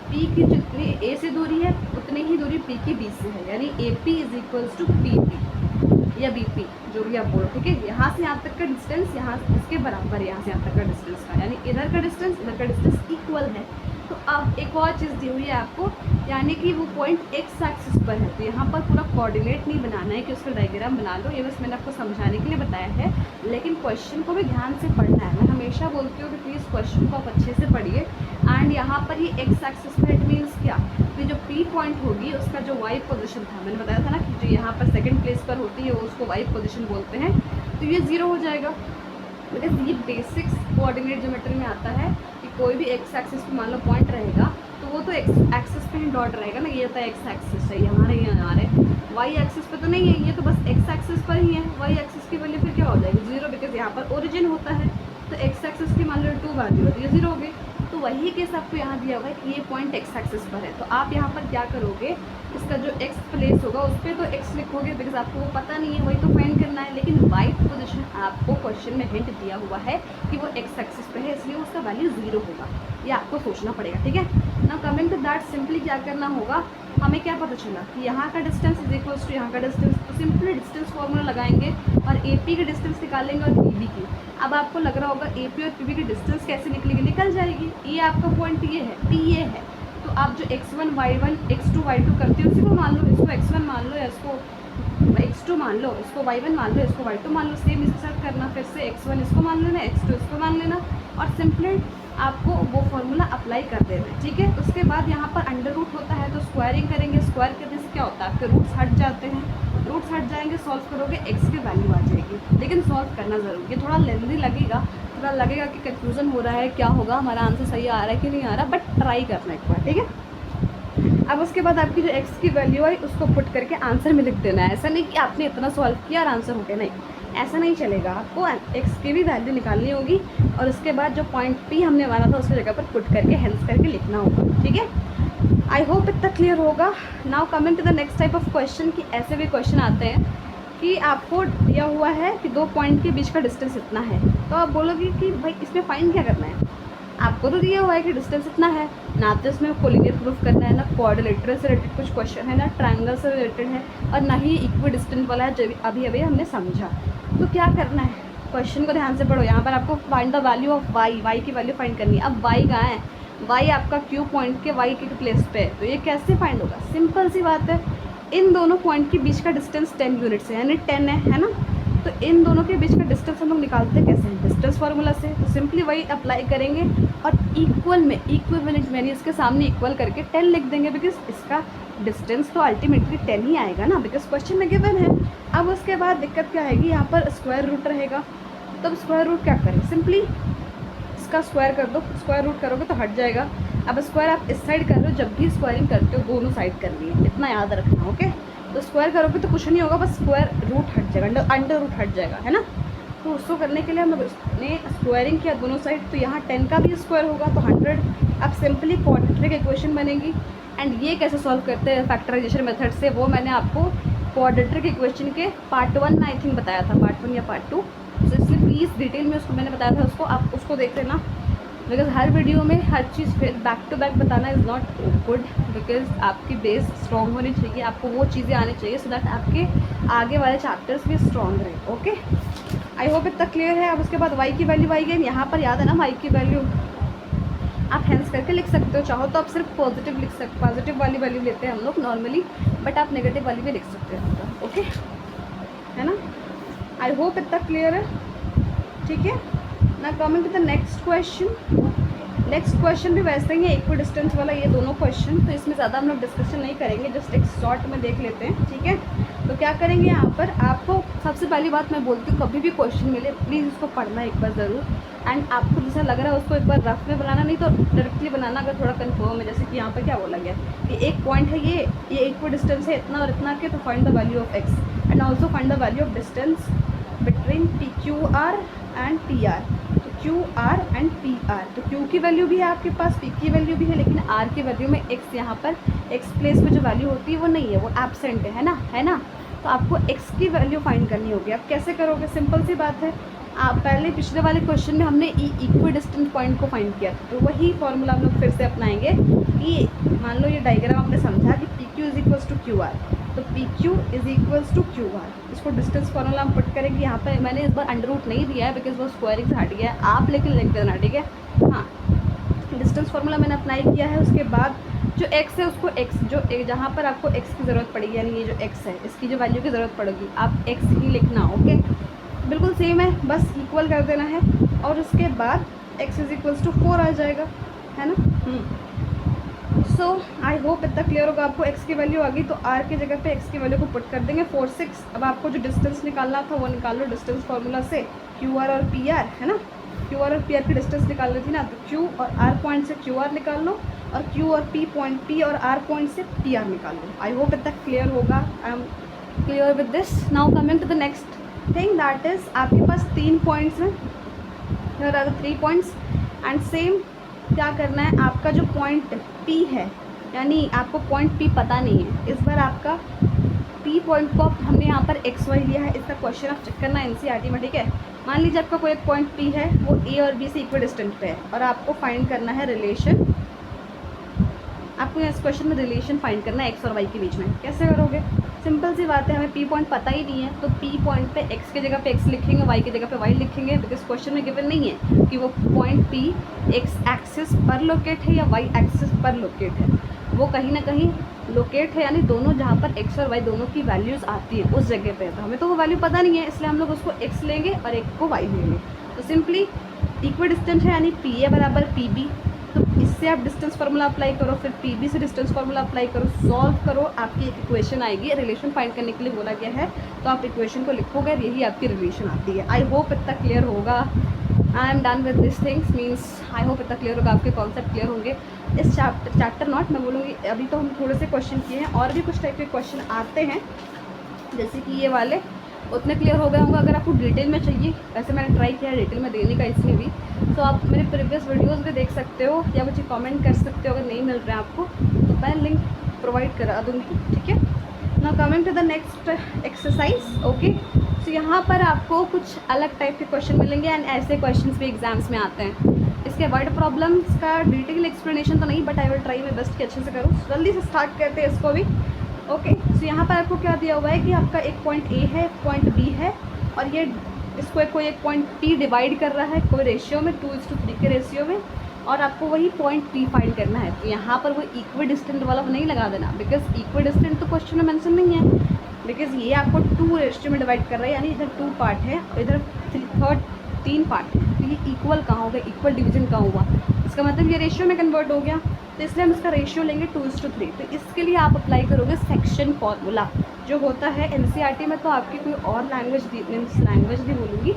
पी की जितनी ए से दूरी है उतनी ही दूरी पी की बी से है, यानी A P is equals to P P या बी पी, जो भी आप बोलो, ठीक है। यहाँ से यहाँ तक का डिस्टेंस यहाँ इसके बराबर है, यहाँ से यहाँ तक का डिस्टेंस का, यानी इधर का डिस्टेंस इक्वल है। तो अब एक और चीज़ दी हुई है आपको, यानी कि वो पॉइंट एक्स एक्सिस पर है, तो यहाँ पर पूरा कोऑर्डिनेट नहीं बनाना है कि उसका डायग्राम बना लो, ये बस मैंने आपको समझाने के लिए बताया है, लेकिन क्वेश्चन को भी ध्यान से पढ़ना है। मैं हमेशा बोलती हूँ कि प्लीज़ क्वेश्चन को आप अच्छे से पढ़िए। एंड यहाँ पर ये एक्स एक्सिस पर इट मीन्स क्या, कि जो पी पॉइंट होगी उसका जो वाई पोजीशन था, मैंने बताया था ना कि जो यहाँ पर सेकंड प्लेस पर होती है उसको वाई पोजीशन बोलते हैं, तो ये 0 हो जाएगा। बिकॉज ये बेसिक्स कोऑर्डिनेट ज्योमेट्री में आता है कि कोई भी एक्स एक्सिस पे मान लो पॉइंट रहेगा तो वो तो एक्स एक्सिस पे ही डॉट रहेगा ना, ये होता है एक्स एक्सिस है, हमारे वाई एक्सिस पे तो नहीं है, ये तो बस एक्स एक्सिस पर ही है। वाई एक्सिस की वैल्यू फिर क्या हो जाएगी 0, बिकॉज यहाँ पर ओरिजिन होता है, तो एक्स एक्सिस की मान लो 2 वैल्यू होती है, 0 हो गई। तो वही केस आपको यहाँ दिया हुआ है कि ये पॉइंट एक्स एक्सिस पर है, तो आप यहाँ पर क्या करोगे, इसका जो एक्स प्लेस होगा उस पर तो एक्स लिखोगे, बिकॉज आपको वो पता नहीं है, वही तो फाइंड करना है। लेकिन वाई पोजीशन आपको क्वेश्चन में हिंट दिया हुआ है कि वो एक्स एक्सिस पे है, इसलिए उसका वैल्यू 0 होगा, ये आपको सोचना पड़ेगा, ठीक है ना। कमिंग टू दैट, सिंपली क्या करना होगा, हमें क्या पता चला कि यहाँ का डिस्टेंस इज इक्वल्स टू यहाँ का डिस्टेंस, तो सिंपली डिस्टेंस फॉर्मूला लगाएंगे और ए पी की डिस्टेंस निकालेंगे और पी बी की। अब आपको लग रहा होगा ए पी और पी बी की डिस्टेंस कैसे निकलेगी, निकल जाएगी। ये आपका पॉइंट ये है, पी ये है, तो आप जो x1 y1 x2 y2 करते हो उसी को मान लो, इसको x1 मान लो या इसको x2 मान लो, इसको y1 मान लो, इसको y2 मान लो, सेम इसके साथ करना, फिर से x1 इसको मान लेना, x2 इसको मान लेना, और सिंपली आपको वो फॉर्मूला अप्लाई कर देना है, ठीक है। उसके बाद यहाँ पर अंडर रूट होता है तो स्क्वायरिंग करेंगे, स्क्वायर करने से क्या होता है, आपके रूट्स हट जाते हैं, रूट्स हट जाएंगे, सॉल्व करोगे x की वैल्यू आ जाएगी। लेकिन सॉल्व करना ज़रूर, ये थोड़ा लेंथी लगेगा, थोड़ा लगेगा कि कन्फ्यूज़न हो रहा है, क्या होगा, हमारा आंसर सही आ रहा है कि नहीं आ रहा, बट ट्राई करना एक बार, ठीक है। अब उसके बाद आपकी जो x की वैल्यू आई उसको पुट करके आंसर में लिख देना है। ऐसा नहीं कि आपने इतना सॉल्व किया और आंसर हो गया, नहीं, ऐसा नहीं चलेगा। आपको x की भी वैल्यू निकालनी होगी और उसके बाद जो पॉइंट P हमने माना था उसकी जगह पर पुट करके हेल्स करके लिखना होगा, ठीक है। आई होप इतना क्लियर होगा। Now coming to the next type of question, कि ऐसे भी क्वेश्चन आते हैं कि आपको दिया हुआ है कि 2 पॉइंट के बीच का डिस्टेंस इतना है, तो आप बोलोगे कि भाई इसमें फाइंड क्या करना है, आपको तो दिया हुआ है कि डिस्टेंस इतना है, ना तो इसमें कोलिनियर प्रूफ करना है, ना क्वाड्रिलेटरल से रिलेटेड कुछ क्वेश्चन है, ना ट्रायंगल से रिलेटेड है, और ना ही इक्वी डिस्टेंस वाला है जो अभी हमने समझा। तो क्या करना है, क्वेश्चन को ध्यान से पढ़ो। यहाँ पर आपको find the value of Y, Y की वैल्यू फाइंड करनी है। अब वाई कहाँ है, वाई आपका क्यू पॉइंट के वाई के प्लेस पे है, तो ये कैसे फाइंड होगा, सिंपल सी बात है, इन दोनों पॉइंट के बीच का डिस्टेंस 10 यूनिट्स है, यानी 10 है ना। तो इन दोनों के बीच का डिस्टेंस हम लोग निकालते कैसे हैं, डिस्टेंस फार्मूला से। तो सिंपली वही अप्लाई करेंगे और इक्वल में इक्विवेलेंट यानी इसके सामने इक्वल करके 10 लिख देंगे, बिकॉज इसका डिस्टेंस तो अल्टीमेटली 10 ही आएगा ना, बिकॉज क्वेश्चन में गिवन है। अब उसके बाद दिक्कत क्या आएगी, यहाँ पर स्क्वायर रूट रहेगा, तब स्क्वायर रूट क्या करें, सिंपली इसका स्क्वायर कर दो, स्क्वायर रूट करोगे तो हट जाएगा। अब स्क्वायर आप इस साइड कर रहे हो, जब भी स्क्वायरिंग करते हो दोनों साइड करनी है, इतना याद रखना, ओके। तो स्क्वायर करोगे तो कुछ नहीं होगा, बस स्क्वायर रूट हट जाएगा, अंडर रूट हट जाएगा, है ना। तो उसको करने के लिए हम लोग ने स्क्वायरिंग किया दोनों साइड, तो यहाँ 10 का भी स्क्वायर होगा तो 100। अब सिंपली क्वाड्रेटिक इक्वेशन बनेगी। एंड ये कैसे सॉल्व करते हैं फैक्टराइजेशन मेथड से, वो मैंने आपको क्वाड्रेटिक इक्वेशन के पार्ट 1 में आई थिंक बताया था, पार्ट 1 या पार्ट 2, तो इसलिए प्लीज़ डिटेल में उसको मैंने बताया था, उसको आप उसको देख लेना। बिकॉज हर वीडियो में हर चीज़ फिर बैक टू बैक बताना इज़ नॉट गुड, बिकॉज आपकी बेस स्ट्रॉन्ग होनी चाहिए, आपको वो चीज़ें आनी चाहिए सो दैट आपके आगे वाले चैप्टर्स भी स्ट्रॉन्ग रहे, ओके। आई होप इतना क्लियर है। अब उसके बाद वाई की वैल्यू आई गई, यहाँ पर याद है ना वाई की वैल्यू आप हेल्स करके लिख सकते हो, चाहो तो आप सिर्फ पॉजिटिव लिख सकते, पॉजिटिव वाली वैल्यू लेते हैं हम लोग नॉर्मली, बट आप नेगेटिव वाली भी लिख सकते हो, ओके, है ना। आई होप इतना क्लियर है, ठीक है ना। Coming to the next question, next question भी वैसे ही है इक्वी डिस्टेंस वाला, ये दोनों क्वेश्चन, तो इसमें ज़्यादा हम लोग डिस्कशन नहीं करेंगे, जस्ट एक शॉर्ट में देख लेते हैं, ठीक है। तो क्या करेंगे यहाँ पर, आपको सबसे पहली बात मैं बोलती हूँ, कभी भी क्वेश्चन मिले प्लीज़ उसको पढ़ना एक बार ज़रूर, एंड आपको जैसा लग रहा है उसको एक बार रफ में बनाना, नहीं तो डायरेक्टली बनाना अगर थोड़ा कन्फर्म है। जैसे कि यहाँ पर क्या बोला गया कि एक पॉइंट है, ये इक्वी डिस्टेंस है इतना और इतना के, तो find the value of x and also find the value of distance between P Q R and T R. तो Q R and P R, तो क्यू की वैल्यू भी है आपके पास, पी की वैल्यू भी है, लेकिन आर की वैल्यू में एक्स, यहाँ पर एक्स प्लेस में जो वैल्यू होती है वो नहीं है, वो एब्सेंट है ना, है ना। तो आपको एक्स की वैल्यू फाइंड करनी होगी। आप कैसे करोगे, सिंपल सी बात है, आप पहले पिछले वाले क्वेश्चन में हमने इक्वी डिस्टेंट पॉइंट को फाइंड किया था, तो वही फॉर्मूला हम लोग फिर से अपनाएंगे कि मान लो ये डायग्राम आपने समझा कि P Q is equals to Q R, तो P Q is equals to Q R. इसको डिस्टेंस फॉर्मूला हम पुट करेंगे। यहाँ पर मैंने इस बार अंडर रूट नहीं दिया है बिकॉज वो स्क्वायरिंग से हट गया है, आप लेकिन लिख देना, ठीक है। हाँ, डिस्टेंस फार्मूला मैंने अप्लाई किया है। उसके बाद जो x है उसको x जो जहाँ पर आपको x की ज़रूरत पड़ेगी, यानी ये जो x है इसकी जो वैल्यू की ज़रूरत पड़ेगी आप x ही लिखना, ओके। बिल्कुल सेम है, बस इक्वल कर देना है और उसके बाद x इज इक्वल्स टू 4 आ जाएगा, है ना। सो आई होप इतना क्लियर होगा आपको। x की वैल्यू आ गई तो r की जगह पे x की वैल्यू को पुट कर देंगे 4 6। अब आपको जो डिस्टेंस निकालना था वो निकाल लो डिस्टेंस फार्मूला से, QR और PR, है ना। QR और PR की डिस्टेंस निकालनी थी ना, तो Q और R पॉइंट से QR निकाल लो और Q और P और R पॉइंट से PR निकाल लो। आई होप इतना क्लियर होगा। I am clear with this. Now coming to the next thing, that is आपके पास 3 पॉइंट्स हैं, there are 3 points and same क्या करना है, आपका जो पॉइंट P है, यानी आपको पॉइंट P पता नहीं है, इस बार आपका P पॉइंट को हमने यहाँ पर XY लिया है, इसका क्वेश्चन आप चेक करना NCERT में, ठीक है। मान लीजिए आपका कोई एक पॉइंट P है, वो A और B से इक्वल डिस्टेंस पे है और आपको फाइंड करना है रिलेशन। आपको इस क्वेश्चन में रिलेशन फाइंड करना है x और y के बीच में। कैसे करोगे? सिंपल सी बात है, हमें P पॉइंट पता ही नहीं है तो P पॉइंट पे x की जगह पे x लिखेंगे, y की जगह पे y लिखेंगे, बिकॉज क्वेश्चन में गिवन नहीं है कि वो पॉइंट P x एक्सिस पर लोकेट है या y एक्सिस पर लोकेट है। वो कहीं ना कहीं लोकेट है, यानी दोनों जहाँ पर x और y दोनों की वैल्यूज़ आती है उस जगह पे। तो हमें तो वो वैल्यू पता नहीं है, इसलिए हम लोग उसको x लेंगे और एक को y लेंगे। तो सिंपली इक्वल डिस्टेंस है, यानी PA बराबर PB, तो इससे आप डिस्टेंस फार्मूला अप्लाई करो, फिर PB से डिस्टेंस फार्मूला अप्लाई करो, सॉल्व करो, आपकी एक इक्वेशन आएगी। रिलेशन फाइंड करने के लिए बोला गया है तो आप इक्वेशन को लिखोगे, यही आपकी रिलेशन आती है। आई होप इतना क्लियर होगा। I am done with this things, means I hope इतना क्लियर होगा, आपके कॉन्सेप्ट क्लियर होंगे। इस चैप्टर नॉट मैं बोलूँगी, अभी तो हम थोड़े से क्वेश्चन किए हैं, और भी कुछ टाइप के क्वेश्चन आते हैं जैसे कि ये वाले, उतने क्लियर हो गए होंगे। अगर आपको डिटेल में चाहिए, वैसे मैंने ट्राई किया है डिटेल में देने का इसमें भी, तो आप मेरे प्रीवियस वीडियोस भी देख सकते हो या मुझे कमेंट कर सकते हो। अगर नहीं मिल रहा है आपको तो मैं लिंक प्रोवाइड करा दूँगी, ठीक है। Now coming to the next exercise, okay. तो यहाँ पर आपको कुछ अलग टाइप के क्वेश्चन मिलेंगे एंड ऐसे क्वेश्चन भी एग्जाम्स में आते हैं। इसके वर्ड प्रॉब्लम्स का डिटेल एक्सप्लेनेशन तो नहीं, but I will try my best कि अच्छे से करूँ। जल्दी से स्टार्ट करते हैं इसको भी, ओके। सो यहाँ पर आपको क्या दिया हुआ है कि आपका एक पॉइंट A है, पॉइंट B है, और ये इसको कोई एक पॉइंट P डिवाइड कर रहा है कोई रेशियो में 2:3 के रेशियो में, और आपको वही पॉइंट P फाइंड करना है। तो यहाँ पर वो इक्वी डिस्टेंट वाला नहीं लगा देना, बिकॉज इक्वी डिस्टेंट तो क्वेश्चन में मेंशन नहीं है, बिकॉज ये आपको 2 रेशियो में डिवाइड कर रहा है, यानी इधर 2 पार्ट है और इधर 3 पार्ट है। तो ये इक्वल कहाँ होगा, इक्वल डिवीजन कहाँ हुआ, इसका मतलब ये रेशियो में कन्वर्ट हो गया। तो इसलिए हम इसका रेशियो लेंगे 2:3। तो इसके लिए आप अप्लाई करोगे सेक्शन फार्मूला, जो होता है NCERT में। तो आपकी कोई और लैंग्वेज नहीं बोलूँगी,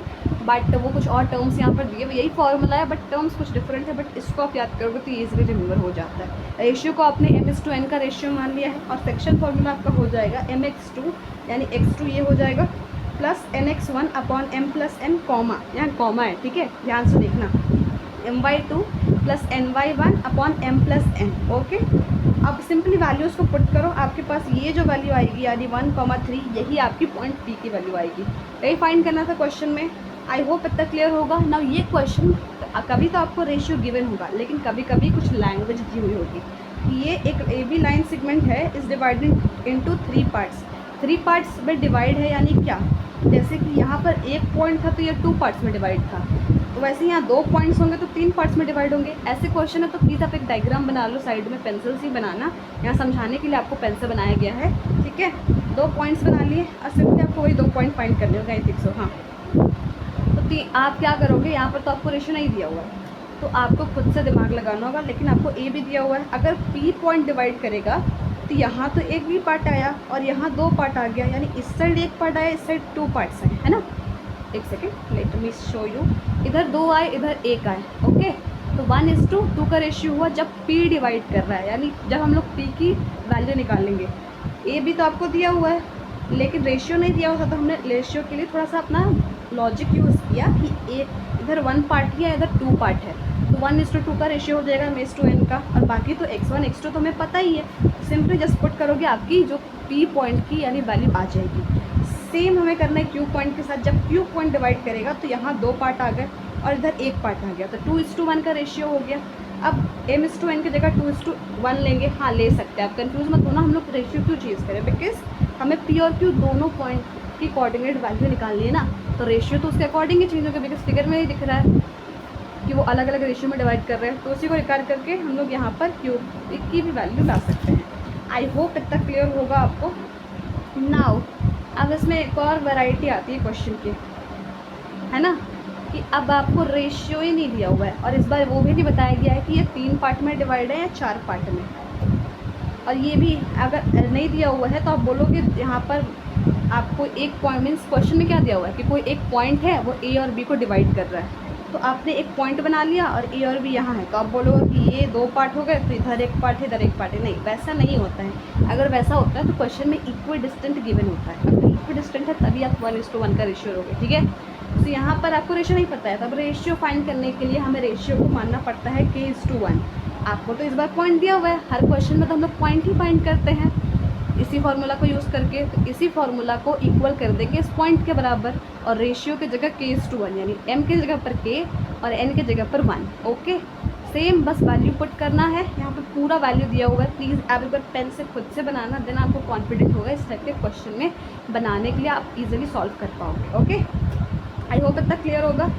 बट वो कुछ और टर्म्स यहाँ पर दिए, यही फार्मूला है बट टर्म्स कुछ डिफरेंट है, बट इसको आप याद करोगे तो ईजिली रिमेंबर हो जाता है। रेशियो को आपने M/N का रेशियो मान लिया है, और सेक्शन फार्मूला आपका हो जाएगा MX2, यानी x2 ये हो जाएगा plus NX1 upon M+N, comma, यहाँ कॉमा है, ठीक है, ध्यान से देखना, My2 plus NY1 upon M+N, okay. अब सिंपली वैल्यूज़ को पुट करो, आपके पास ये जो वैल्यू आएगी यानी 1,3, यही आपकी पॉइंट P की वैल्यू आएगी। यही फाइंड करना था क्वेश्चन में। आई होप इतना क्लियर होगा। नाउ ये क्वेश्चन कभी तो आपको रेशियो गिवन होगा, लेकिन कभी कभी कुछ लैंग्वेज दी हुई होगी। ये एक AB लाइन सेगमेंट है, इस डिवाइडेड इनटू 3 पार्ट्स। 3 पार्ट्स में डिवाइड है, यानी क्या, जैसे कि यहाँ पर एक पॉइंट था तो ये 2 पार्ट्स में डिवाइड था, तो वैसे यहाँ 2 पॉइंट्स होंगे तो 3 पार्ट्स में डिवाइड होंगे। ऐसे क्वेश्चन है तो प्लीज़ आप एक डायग्राम बना लो, साइड में पेंसिल से बनाना, यहाँ समझाने के लिए आपको पेंसिल बनाया गया है, ठीक है। 2 पॉइंट्स बना लिए और सिंपली आपको वही 2 पॉइंट फाइंड करने होगा, 1 हाँ। तो आप क्या करोगे, यहाँ पर तो आपको रेशियो नहीं दिया हुआ है तो आपको खुद से दिमाग लगाना होगा, लेकिन आपको A भी दिया हुआ है। अगर P पॉइंट डिवाइड करेगा तो यहाँ तो एक भी पार्ट आया और यहाँ 2 पार्ट आ गया, यानी इस साइड 1 पार्ट आया, इस साइड 2 पार्ट्स हैं, है ना। एक second, let me show you, इधर 2 आए, इधर 1 आए, ओके। तो 1:2 का रेशियो हुआ जब P डिवाइड कर रहा है, यानी जब हम लोग P की वैल्यू निकालेंगे। A भी तो आपको दिया हुआ है, लेकिन रेशियो नहीं दिया हुआ था, तो हमने रेशियो के लिए थोड़ा सा अपना लॉजिक यूज़ किया कि इधर 1 पार्ट ही है, इधर 2 पार्ट है, तो 1:2 का रेशियो हो जाएगा m/n का, और बाकी तो x1 x2 तो हमें पता ही है, सिंपली जस्ट पुट करोगे आपकी जो p पॉइंट की यानी वैल्यू आ जाएगी। सेम हमें करना है q पॉइंट के साथ, जब q पॉइंट डिवाइड करेगा तो यहाँ 2 पार्ट आ गए और इधर 1 पार्ट आ गया, तो 2:1 का रेशियो हो गया। अब m/n की जगह 2:1 लेंगे, हाँ ले सकते हैं, आप कंफ्यूज मत होना, हम लोग रेशियो क्यों चेंज करें, बिकॉज हमें p और q दोनों पॉइंट की कोऑर्डिनेट वैल्यू निकालनी है ना, तो रेशियो तो उसके अकॉर्डिंग ही चेंज होगा, बिकॉज फिगर में ही दिख रहा है कि वो अलग अलग रेशियो में डिवाइड कर रहे हैं, तो उसी को रिकॉर्ड करके हम लोग यहाँ पर q की भी वैल्यू ला सकते हैं। आई होप इतना क्लियर होगा आपको। नाउ अब इसमें एक और वैरायटी आती है क्वेश्चन की, है ना, कि अब आपको रेशियो ही नहीं दिया हुआ है और इस बार वो भी नहीं बताया गया है कि ये 3 पार्ट में डिवाइड है या 4 पार्ट में, और ये भी अगर नहीं दिया हुआ है तो आप बोलोगे यहाँ पर आपको एक पॉइंट मीन्स क्वेश्चन में क्या दिया हुआ है कि कोई एक पॉइंट है वो ए और बी को डिवाइड कर रहा है, तो आपने एक पॉइंट बना लिया और ए और बी यहाँ है, तो आप बोलोगे कि ये 2 पार्ट हो गए, तो इधर एक पार्ट है इधर एक पार्ट है, नहीं वैसा नहीं होता है। अगर वैसा होता है तो क्वेश्चन में इक्वल डिस्टेंट गिवन होता है, अगर इक्वल डिस्टेंट है तभी आप 1:1 का रेशियो लोगे, ठीक है। तो यहाँ पर आपको रेशियो नहीं पता है, तब रेशियो फाइंड करने के लिए हमें रेशियो को मानना पड़ता है k:1। आपको तो इस बार पॉइंट दिया हुआ है, हर क्वेश्चन में तो हम लोग पॉइंट ही फाइंड करते हैं इसी फार्मूला को यूज़ करके, तो इसी फार्मूला को इक्वल कर देंगे इस पॉइंट के बराबर, और रेशियो की जगह k:1 यानी m की जगह पर k और n की जगह पर 1। ओके, सेम बस वैल्यू पुट करना है, यहाँ पर पूरा वैल्यू दिया हुआ है, प्लीज़ आप एक बार पेन से खुद से बनाना, देन आपको कॉन्फिडेंट होगा इस टाइप के क्वेश्चन में बनाने के लिए, आप इजीली सॉल्व कर पाओगे। ओके, आई होप इतना क्लियर होगा।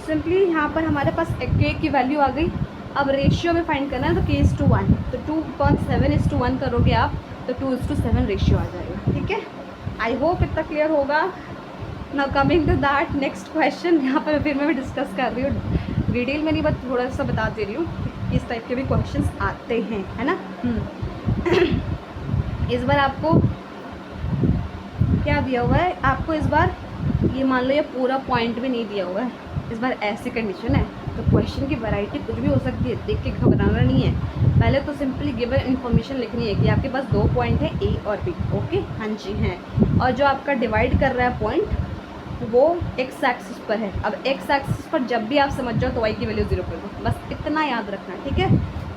सिंपली यहाँ पर हमारे पास k की वैल्यू आ गई, अब रेशियो में फाइंड करना है, तो k:1, तो 2.7:1 करोगे आप तो 2:7 रेशियो आ जाएगा, ठीक है। आई होप इतना क्लियर होगा। Now coming to that next question, यहाँ पर फिर मैं भी डिस्कस कर रही हूँ, डिटेल में नहीं बट थोड़ा सा बता दे रही हूँ कि इस टाइप के भी क्वेश्चंस आते हैं, है ना। इस बार आपको क्या दिया हुआ है, आपको इस बार ये मान लो ये पूरा पॉइंट भी नहीं दिया हुआ है, इस बार ऐसी कंडीशन है, तो क्वेश्चन की वैरायटी कुछ भी हो सकती है, देख के घबराना नहीं है। पहले तो सिंपली गिवन इन्फॉर्मेशन लिखनी है कि आपके पास 2 पॉइंट है ए और बी, ओके, हाँ जी हैं, और जो आपका डिवाइड कर रहा है पॉइंट वो एक्स एक्सिस पर है। अब एक्स एक्सिस पर जब भी आप समझ जाओ तो वाई की वैल्यू 0 कर दो, बस इतना याद रखना है, ठीक है।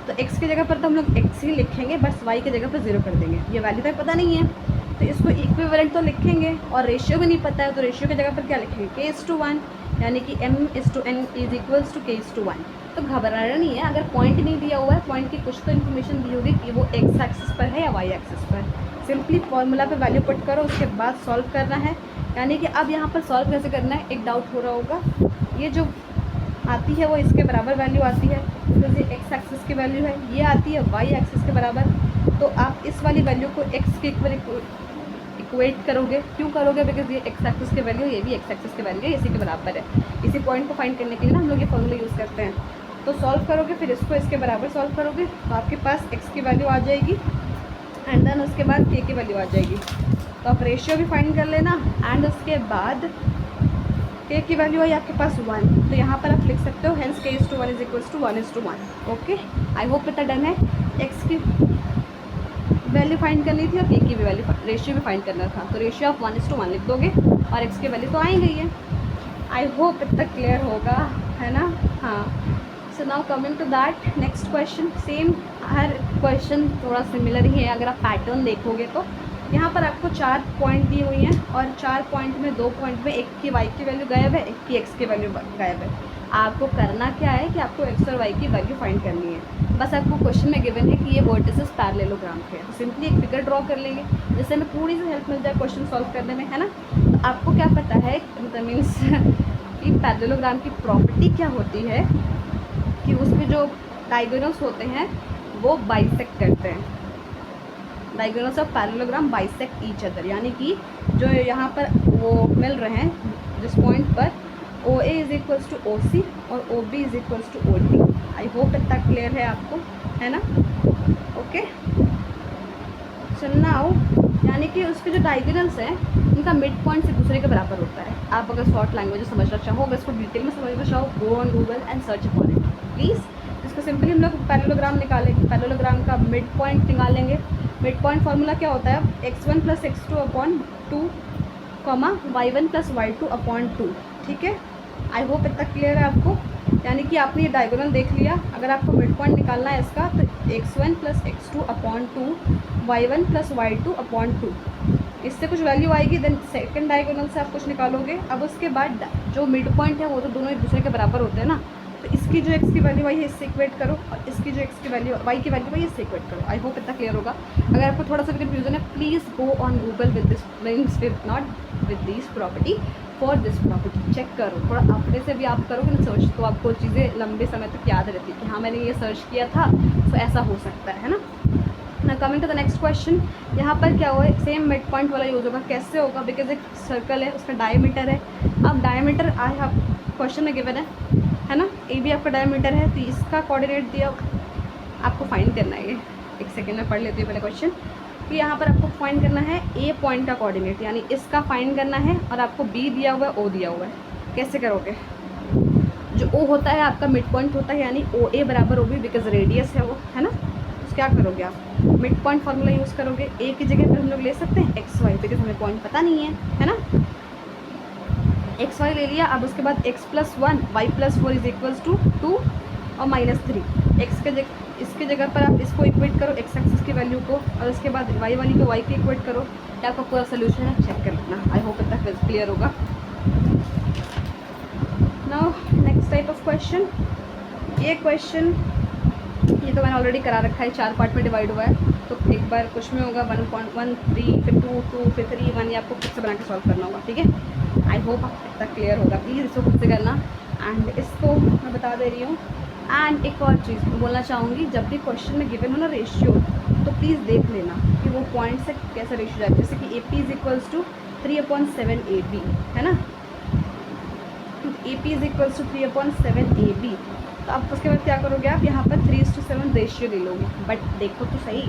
तो एक्स की जगह पर तो हम लोग एक्स ही लिखेंगे, बस वाई की जगह पर 0 कर देंगे, ये वैल्यू तो पता नहीं है तो इसको इक्विवेलेंट तो लिखेंगे, और रेशियो भी नहीं पता है तो रेशियो की जगह पर क्या लिखेंगे k:1, यानी कि m:n = k:1। तो घबराना नहीं है, अगर पॉइंट नहीं दिया हुआ है, पॉइंट की कुछ तो इन्फॉर्मेशन दी होगी कि वो एक्स एक्सिस पर है या वाई एक्सिस पर, सिंपली फॉर्मूला पे वैल्यू पुट करो, उसके बाद सॉल्व करना है। यानी कि अब यहाँ पर सॉल्व कैसे करना है, एक डाउट हो रहा होगा, ये जो आती है वो इसके बराबर वैल्यू आती है, तो ये एक्स एक्सिस की वैल्यू है, ये आती है वाई एक्सिस के बराबर, तो आप इस वाली वैल्यू को एक्स के इक्वेट करोगे, क्यों करोगे, बिकॉज ये एक्स एक्सिस की वैल्यू, ये भी एक्स एक्सिस की वैल्यू है, इसी के बराबर है। इसी पॉइंट को फाइंड करने के लिए ना हम लोग ये फॉर्मूला यूज़ करते हैं। तो सॉल्व करोगे, फिर इसको इसके बराबर सॉल्व करोगे, तो आपके पास एक्स की वैल्यू आ जाएगी एंड देन उसके बाद के की वैल्यू आ जाएगी। तो आप रेशियो भी फाइंड कर लेना एंड उसके बाद के की वैल्यू आई आपके पास 1, तो यहाँ पर आप लिख सकते हो hence k:1 = 1:1। Okay, I hope इतना डन है। एक्स की वैल्यू फाइंड करनी थी और के की भी वैल्यू रेशियो भी फाइंड करना था, तो रेशियो ऑफ 1:1 लिख दोगे और एक्स की वैल्यू तो आ ही गई है। आई होप इतना क्लियर होगा, है ना। हाँ, so now coming to that next question, same हर क्वेश्चन थोड़ा सिमिलर ही है, अगर आप पैटर्न देखोगे तो यहाँ पर आपको 4 पॉइंट दी हुई हैं और 4 पॉइंट में 2 पॉइंट में एक की वाई की वैल्यू गायब है, एक की एक्स की वैल्यू गायब है। आपको करना क्या है कि आपको एक्स और वाई की वैल्यू फाइंड करनी है। बस आपको क्वेश्चन में गिवन है कि ये वर्टिसेस पैरेललोग्राम के हैं, तो सिंपली एक फिगर ड्रॉ कर लेंगे जिससे हमें थोड़ी सी हेल्प मिल जाए क्वेश्चन सॉल्व करने में, है ना। तो आपको क्या पता है मीन्स कि पैरेललोग्राम की प्रॉपर्टी क्या होती है कि उसके जो डायगोनल्स होते हैं वो बाइसेक्ट करते हैं, diagonals of parallelogram bisect each other, यानी कि जो यहाँ पर वो मिल रहे हैं जिस पॉइंट पर OA = OC और OB = OD। आई होप इतना क्लियर है आपको, है ना। ओके, सो नाउ यानी कि उसके जो डायगोनल्स हैं उनका मिड पॉइंट एक दूसरे के बराबर होता है। आप अगर शॉर्ट लैंग्वेज में समझना चाहो, अगर इसको डिटेल में समझना चाहो, गो on Google and search upon it please. इसको सिंपली हम लोग पैरेललोग्राम निकालेंगे, पैरेललोग्राम का मिड पॉइंट निकालेंगे। मिड पॉइंट फार्मूला क्या होता है, x1 + x2/2, y1 + y2/2, ठीक है। आई होप इतना क्लियर है आपको। यानी कि आपने ये डायगोनल देख लिया। अगर आपको मिड पॉइंट निकालना है इसका तो x1 + x2 upon 2, y1 + y2 upon 2, इससे कुछ वैल्यू आएगी। देन सेकंड डायगोनल से आप कुछ निकालोगे। अब उसके बाद जो मिड पॉइंट है वो तो दोनों एक दूसरे के बराबर होते हैं ना, तो इसकी जो x की वैल्यू आई है इससे इक्वेट करो और इसकी जो x की वैल्यू y की वैल्यू आई इससे इक्वेट करो। आई होप इतना क्लियर होगा। अगर आपको थोड़ा सा भी कन्फ्यूजन है please go on Google with this means with not with this property for this property, check करो थोड़ा अपने से भी। आप करोगे ना सर्च तो आपको चीज़ें लंबे समय तक याद रहती है कि हाँ मैंने ये सर्च किया था तो ऐसा हो सकता है ना। Now coming to the next question, यहाँ पर क्या हुआ है, सेम मिड पॉइंट वाला यूज़ होगा। कैसे होगा, बिकॉज एक सर्कल है उसका डायमीटर है। अब डायमीटर आई आप क्वेश्चन में गिवन है ना, ए भी आपका डायमीटर है, तो इसका कोऑर्डिनेट दिया आपको फाइंड करना है। ये एक सेकेंड में पढ़ लेती हूँ पहले क्वेश्चन कि यहाँ पर आपको फाइंड करना है ए पॉइंट का कोऑर्डिनेट, यानी इसका फाइंड करना है और आपको बी दिया हुआ है, ओ दिया हुआ है। कैसे करोगे, जो ओ होता है आपका मिड पॉइंट होता है, यानी ओ ए बराबर ओ बी, बिकॉज रेडियस है वो, है ना। तो क्या करोगे आप, मिड पॉइंट फार्मूला यूज़ करोगे। ए की जगह पर हम लोग ले सकते हैं एक्स वाई, बिकॉज हमें पॉइंट पता नहीं है ना। एक्स वाई ले लिया। अब उसके बाद x + 1 y + 4 = 2 और -3। एक्स के जगह इसके जगह पर आप इसको इक्वेट करो एक्स एक्सिस की वैल्यू को, और उसके बाद y वाली को y के इक्वेट करो। क्या आपका पूरा सोल्यूशन है, चेक कर लेना। आई होप इतना क्लियर होगा। Now next type of question, ये क्वेश्चन ये तो मैंने ऑलरेडी करा रखा है, 4 पार्ट में डिवाइड हुआ है। तो एक बार कुछ में होगा 1.13 फिर 2 2 फिर 3 1, ये आपको खुद से बना के सॉल्व करना होगा, ठीक है। आई होप इतना क्लियर होगा। प्लीज़ इसको खुद से करना। एंड इसको मैं बता दे रही हूँ। एंड एक और चीज़ बोलना चाहूँगी, जब भी क्वेश्चन में गिवन हो ना रेशियो, तो प्लीज़ देख लेना कि वो पॉइंट से कैसा रेशियो जाए। जैसे कि AP = 3/7 AB, है ना। AP = 3/7 AB। तो अब उसके बाद क्या करोगे आप, यहाँ पर 3:7 रेशियो ले लोगे। बट देखो तो सही,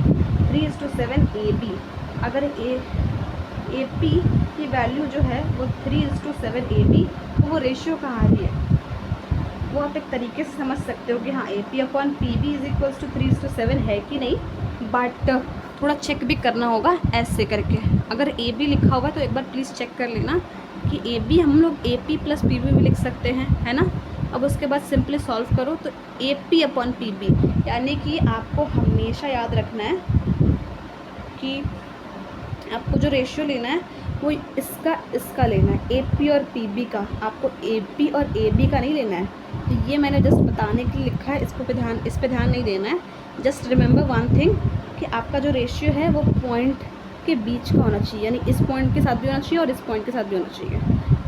3:7 AB, अगर AP की वैल्यू जो है वो 3:7 AB, तो वो रेशियो कहाँ आ रही है, वो आप एक तरीके से समझ सकते हो कि हाँ AP/PB = 3:7 है कि नहीं। बट थोड़ा चेक भी करना होगा ऐसे करके। अगर AB लिखा हुआ है तो एक बार प्लीज़ चेक कर लेना कि AB हम लोग AP + PB भी लिख सकते हैं, है ना। अब उसके बाद सिंपली सॉल्व करो तो AP/PB, यानी कि आपको हमेशा याद रखना है कि आपको जो रेशियो लेना है वो इसका लेना है, AP और PB का। आपको AP और AB का नहीं लेना है। तो ये मैंने जस्ट बताने के लिए लिखा है, इस पे ध्यान नहीं देना है। जस्ट रिमेंबर वन थिंग कि आपका जो रेशियो है वो पॉइंट के बीच का होना चाहिए, यानी इस पॉइंट के साथ भी होना चाहिए और इस पॉइंट के साथ भी होना चाहिए,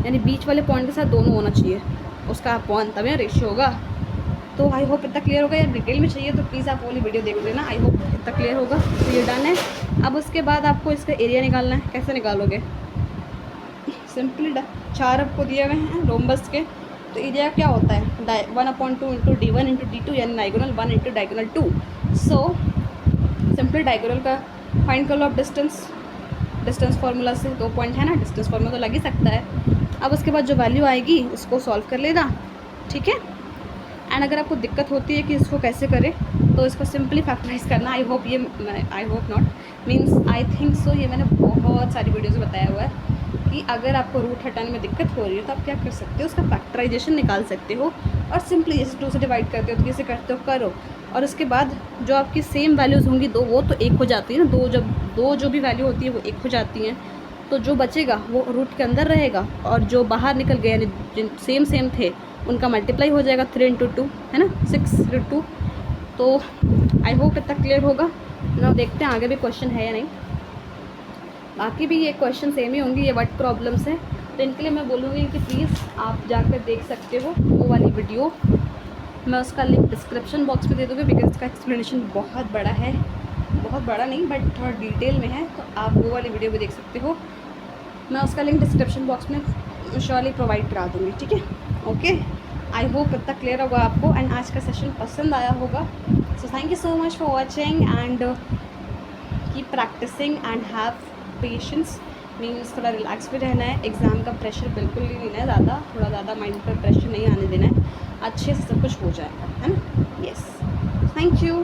यानी बीच वाले पॉइंट के साथ दोनों होना चाहिए उसका पॉइंट, तभी रेशियो होगा। तो आई होप इतना क्लियर होगा। या डिटेल में चाहिए तो प्लीज़ आप वाली वीडियो देख लेना। आई होप इतना क्लियर होगा। तो ये डन है। अब उसके बाद आपको इसका एरिया निकालना है। कैसे निकालोगे, सिंपली 4 आपको दिए हुए हैं रोम्बस के, तो एरिया क्या होता है 1/2 × D1 × D2, यानी diagonal 1 × diagonal 2। So simply diagonal का फाइंड कर लो आप डिस्टेंस फार्मूला से। 2 पॉइंट है ना, डिस्टेंस फार्मूला तो लग ही सकता है। अब उसके बाद जो वैल्यू आएगी उसको सॉल्व कर लेना, ठीक है। एंड अगर आपको दिक्कत होती है कि इसको कैसे करें तो इसको सिंपली फैक्टराइज करना। I hope not means I think so, ये मैंने बहुत सारी वीडियोज़ में बताया हुआ है कि अगर आपको रूट हटाने में दिक्कत हो रही है तो आप क्या कर सकते हो, उसका फैक्टराइजेशन निकाल सकते हो और सिंपली जैसे 2 से डिवाइड करते हो तो कैसे करते हो करो। और उसके बाद जो आपकी सेम वैल्यूज़ होंगी 2, वो तो 1 हो जाती है ना। 2 जो भी वैल्यू होती है वो 1 हो जाती हैं, तो जो बचेगा वो रूट के अंदर रहेगा और जो बाहर निकल गए यानी जिन सेम थे उनका मल्टीप्लाई हो जाएगा 3 × 2, है ना, 6 × 2। तो आई होप इतना क्लियर होगा ना। देखते हैं आगे भी क्वेश्चन है या नहीं। बाकी भी ये क्वेश्चन सेम ही होंगी, ये वर्ड प्रॉब्लम्स हैं, तो इनके लिए मैं बोलूँगी कि प्लीज़ आप जाकर देख सकते हो वो वाली वीडियो। मैं उसका लिंक डिस्क्रिप्शन बॉक्स में दे दूँगी, बिकॉज इसका एक्सप्लेनेशन बहुत बड़ा है, बहुत बड़ा नहीं बट थोड़ा डिटेल में है, तो आप वो वाली वीडियो भी देख सकते हो। मैं उसका लिंक डिस्क्रिप्शन बॉक्स में श्योरली प्रोवाइड करा दूँगी, ठीक है। ओके, आई होप इतना क्लियर होगा आपको एंड आज का सेशन पसंद आया होगा। So thank you so much for watching and keep practising and have patience. Means थोड़ा रिलैक्स भी रहना है, एग्ज़ाम का प्रेशर बिल्कुल नहीं लेना है ज़्यादा, थोड़ा ज़्यादा माइंड पर प्रेशर नहीं आने देना है, अच्छे से सब कुछ हो जाएगा, है ना। Yes, thank you.